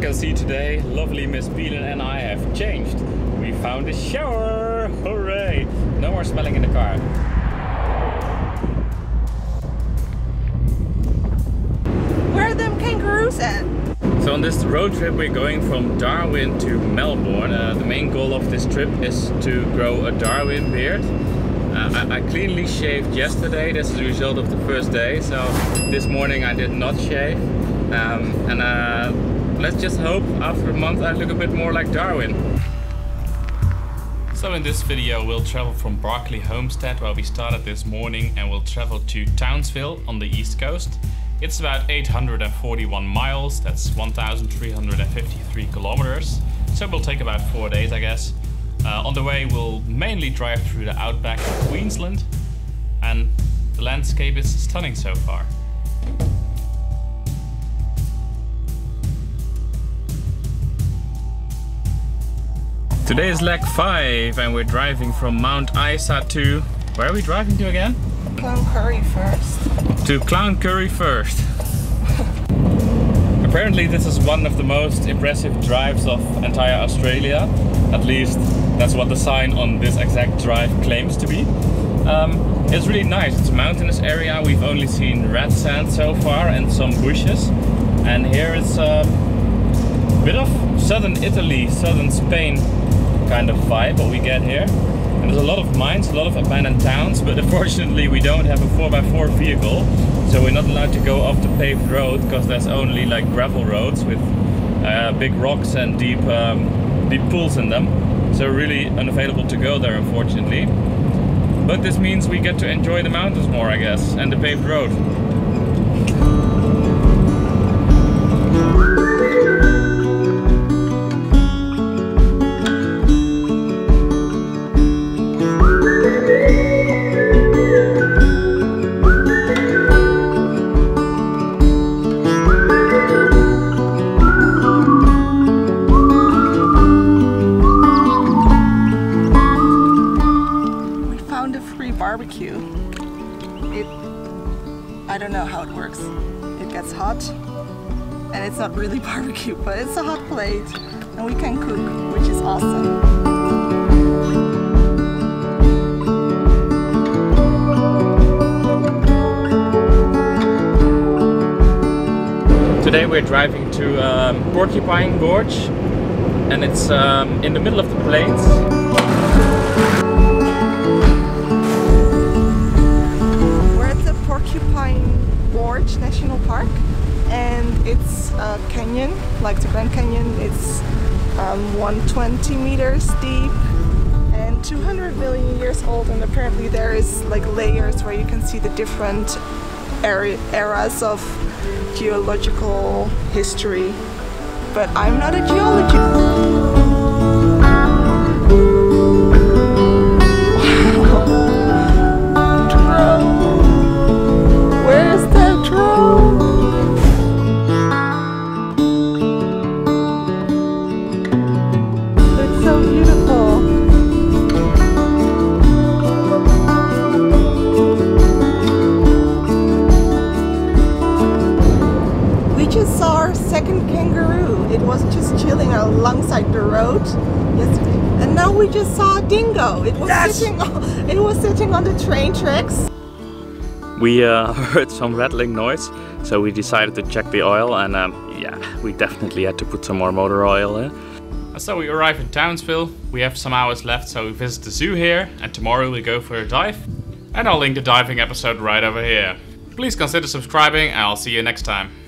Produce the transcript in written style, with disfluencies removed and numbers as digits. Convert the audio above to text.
you can see today, lovely Miss Beelen and I have changed. We found a shower! Hooray! No more smelling in the car. Where are them kangaroos at? So on this road trip we're going from Darwin to Melbourne. The main goal of this trip is to grow a Darwin beard. I cleanly shaved yesterday. This is the result of the first day. So this morning I did not shave. Let's just hope after a month I look a bit more like Darwin. So in this video we'll travel from Barkly Homestead, where we started this morning, and we'll travel to Townsville on the east coast. It's about 841 miles, that's 1,353 kilometers. So it will take about 4 days, I guess. On the way we'll mainly drive through the Outback of Queensland, and the landscape is stunning so far. Today is leg 5 and we're driving from Mount Isa to... Where are we driving to again? Cloncurry first. To Cloncurry first. Apparently this is one of the most impressive drives of entire Australia. At least that's what the sign on this exact drive claims to be. It's really nice. It's a mountainous area. We've only seen red sand so far and some bushes. And here it's a bit of southern Italy, southern Spain kind of vibe what we get here. And there's a lot of mines, a lot of abandoned towns, but unfortunately we don't have a 4x4 vehicle, so we're not allowed to go off the paved road because there's only like gravel roads with big rocks and deep pools in them. So really unavailable to go there, unfortunately. But this means we get to enjoy the mountains more, I guess, and the paved road. Barbecue. I don't know how it works. It gets hot and it's not really barbecue, but it's a hot plate and we can cook, which is awesome. Today we're driving to Porcupine Gorge, and it's in the middle of the plains. Porcupine Gorge National Park, and it's a canyon, like the Grand Canyon. It's 120 meters deep and 200 million years old, and apparently there is like layers where you can see the different eras of geological history. But I'm not a geologist. Second kangaroo. It was just chilling alongside the road yesterday, and now we just saw a dingo. It was sitting on the train tracks. We heard some rattling noise, so we decided to check the oil, and yeah, we definitely had to put some more motor oil in. So we arrived in Townsville. We have some hours left, so we visit the zoo here, and tomorrow we go for a dive. And I'll link the diving episode right over here. Please consider subscribing, and I'll see you next time.